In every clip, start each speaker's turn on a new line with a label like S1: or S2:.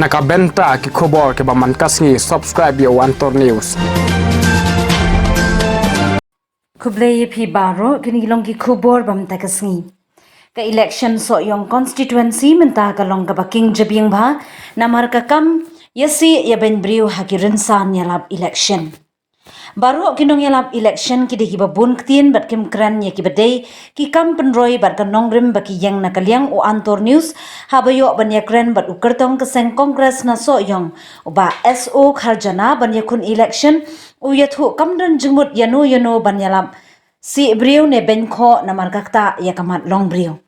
S1: nakabenta ki khobor ke baman kasngi subscribe yo Antor News.
S2: Kublai phi baro kini long ki khobor bam takasngi. Ka election so yong constituency menta ka long ka baking jabing bha namar ka kam yasi ya ben brio hakirin san yalab election. Baru kinong yalab election ki deki babun ktien bat kim kran ya ki badai ki kam penroy bat ka nongrim baki yang nakaliang o Antor News habayo ban ya kran bat ukertong ka seng kongres na so yong ba SO kharjana ban ya kun election u yathu kamdan jengmut yano ban yalab si brio ne benko namar kakta ya kamat long brio.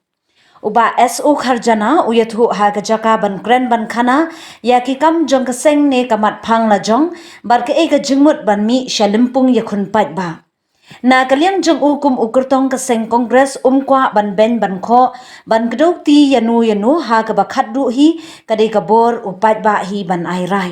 S2: Uba SO kharjana uyathu ha kajaka ban kren ban khana ya ki kam jong ka seng ne kamat phang la jong bar ka e ka jingmut ban mi shalimpung yakhun pat ba na kaliang jong ukum ukurtong ka seng kongres kwa ban ben ban kho ban kdok ti yanu ha ka ba khatdu hi kadai ka bor upat ba hi ban ai rai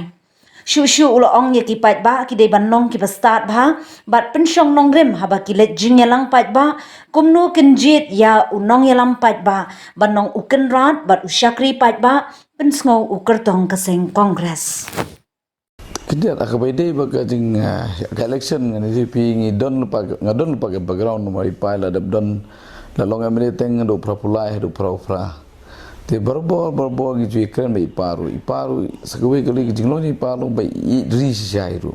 S2: shu ulo ong ye ki pat ba ki de ban nong ki ba start ba bat pensyong nong rem ha ba ki let jing yalang pat ba kumno kenjit ya unong yalang pat ba ban nong uken rat bat usyakri pat ba pensngo ukertong ka seng kongres
S3: Kedia akabai baka jing election ngani jipi ngi don lupa ke background mari pai la dab don la longa mene teng do prapulai do pra te barbo gi jui kren bai iparu sakawe kali jing lo ni palu bai ri shairu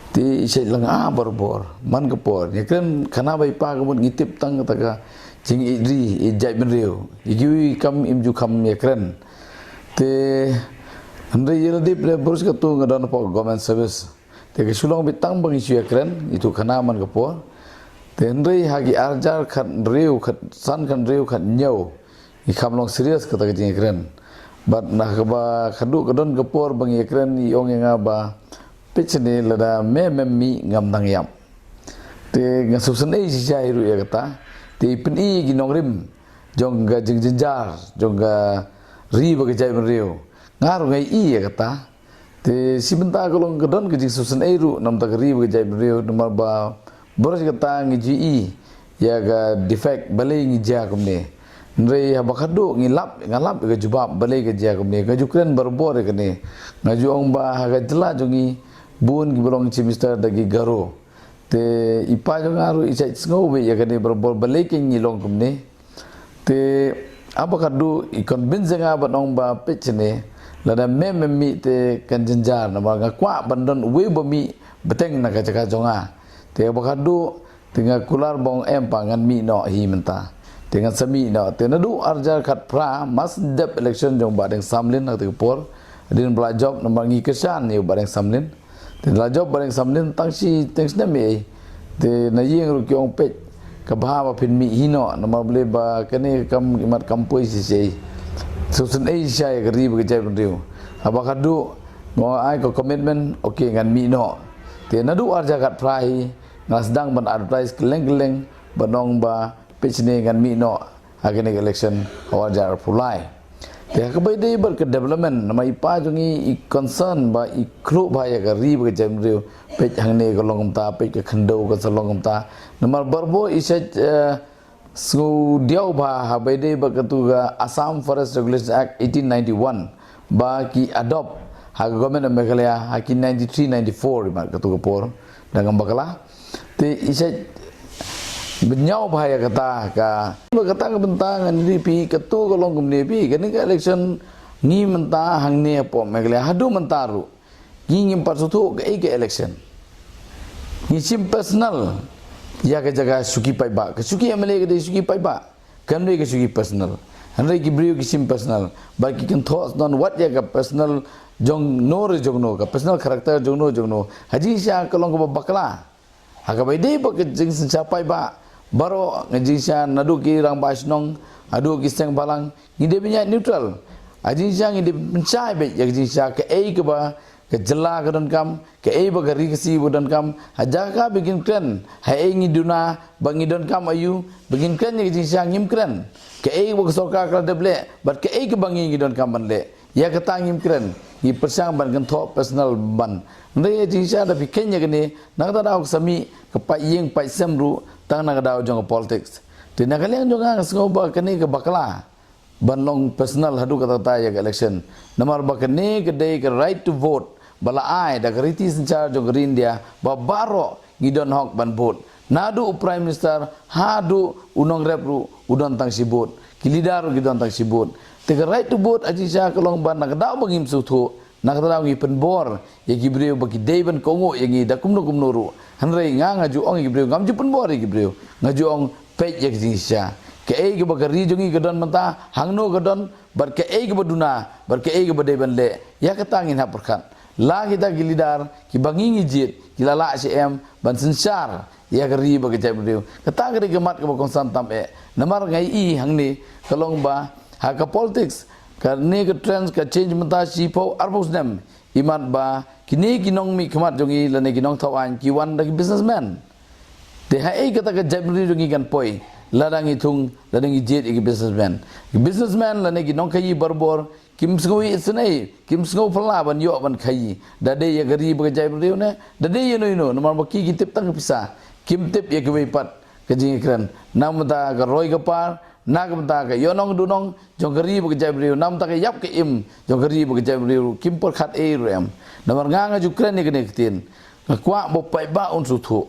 S3: te isai lang barbor man kapor ya kren khana bai pa gamut ngitip tang taka jing ri jai ben reu gi kam imju kham ya kren te andre yelo dip le borus ka tu ngadon po government service te ke sulong bitang bang isu ya kren itu khana man kapor te andre hagi arjar khan reu khat san khan reu khat nyau ikam long serius kata kecing keren, but nak keba kaduk kedon kepor bang keren iong yang apa, pecene lada mi ngam nang yam, te ngasusun si jairu ya kata, te peni ginong rim, jong ga jenjar, jong ga ri bagi jai menriu, ngaruh ngai ya kata, te si bentar kalau kedon kecing susun ru, nam tak ri bagi jai menriu, nomor ba boros kata ngiji ya ga defect balai ngija kumne. Nrei habakadu ngalap ke jubab balai ke dia kemni ke jukren berbor ke ni ngaju ong ba haga jela jongi bun ki bolong ci mister dagi garo te ipa jong aru isai sngo be ya ke ni berbor balai ke ngilong kemni te abakadu I convince nga ba ong ba pechne lada mi te kan jenjar na ba kwa bandon we ba mi beteng na ka jonga te abakadu tinga kular bong empangan mi no hi menta dengan semi na tenadu arjar khat pra mas dep election jong badeng samlin nak por din bla job nomor ngi kesan ni badeng samlin ten la job badeng samlin tangsi thanks na me te na yeng ru kyong pet ka ba phin mi hino nomor ble ba kene kam imat kampoi si sei susun asia ya gari ba jai riu aba kadu ngo ai ko commitment okay ngan mi no te nadu arjar khat pra hi ngasdang ban advertise keleng banong ba pechne gan mi no agene election awajar pulai te ka bai dei ber ke development nama ipa jongi I concern ba I kru ba ya ga ri ba jam riu pech hangne ko longom ta pech ke khando ko salongom ta namar barbo iset su diau ba ha bai dei ba tu ga Assam Forest Regulation Act 1891 ba ki adopt ha government of Meghalaya ha ki 93-94 ba tu ga por dangam bakala te iset benyau bahaya kata ka bentangan ni pi ketu kolong kumne pi kini ka election ni menta hang ni apa Meghalaya hadu mentaru ni ngim parsutu ke election ni sim personal ya ke jaga suki pai ba ke suki amle ke suki pai ba kan ke suki personal hanre ki brio ki sim personal ba ki can thoughts on what ya ka personal jong no ka personal character jong no haji sya kolong ko bakla hagabai dei ba ke jing sapai ba baro ngajisya nadu ki rang basnong adu ki seng balang ngide binya neutral ajisya ngide pencai be jisya ke ke ba ke jela ke don kam ke ba ke riksi budan kam hajaka bikin kren hai ngiduna bangi don kam ayu bikin kren jisya ngim kren ke ba ke soka kala deble but ke bangi ngidon kam banle ya kata ngim kren I persang ban kan tho personal ban ndai jisya da bikin ya kene nang ta daw sami ke pai yeng pai semru tang nak daw jong politics ti nak kalian jong ang sko ba kene ke bakla banlong personal hadu kata taya ke election namar bakane ke day ke right to vote bala ai da riti sencar jong India ba baro ngidon hok ban vote nadu prime minister hadu unong repru udon tang sibut kilidar gidon tang sibut te right to vote aji sha kalong ban nak daw bangim suthu nak daw ngi penbor ye gibreu bagi day ban kongo ye ngi da kumno ru hanrei nga ngaju ong gibreu ngam ju penbor gibreu ngaju ong pej ye sha ke ei ke bagari jongi gedon menta hangno gedon bar ke ei ke baduna bar ke ei ke badai banle ya ketangin hap perkat la kita gilidar ki bangingi jit kilala cm ban sensar ya keri bagi jai berdeu ketang keri kemat ke bakong santam namar ngai i hangni kalong ba ha ka politics karne ke trends ka change menta sipo arbus nem imat ba kini kinong mi kemat jongi lane kinong tawan ki wan dagi businessman te ha ei kata ke jai berdeu jongi kan poi ladang itung ladang ijit igi businessman lane gi nong kayi barbor kim sngoi isnai kim sngau pala ban yo ban kayi dade ya gari bagajai berdeu ne dade ye no nomor baki gi tip tang pisa kim tip ye gi pat kajing kran namta ga roi ga par nagmta ga yonong dunong jong gari bagajai berdeu namta ga yap ke im jong gari bagajai berdeu kim por khat e rem nomor nga ju kran ni ketin kwa bo pai ba un su thu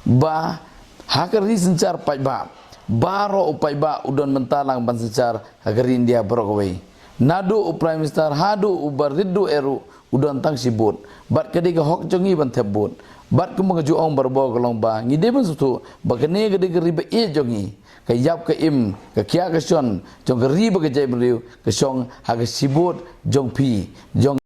S3: ba hakari sencar pai ba baro upai ba udon mentalang ban secar agar India berokawai nadu prime minister hadu ubar riddu eru udon tang sibut bat kedi ke hok jongi ban tebut bat ke mengaju ong berbo kolong ba ngide ban sutu bakane kedi ke ribe e jongi ke yap ke im ke kia ke son jong ke ribe ke jai beriu ke song ha ke sibut jong pi jong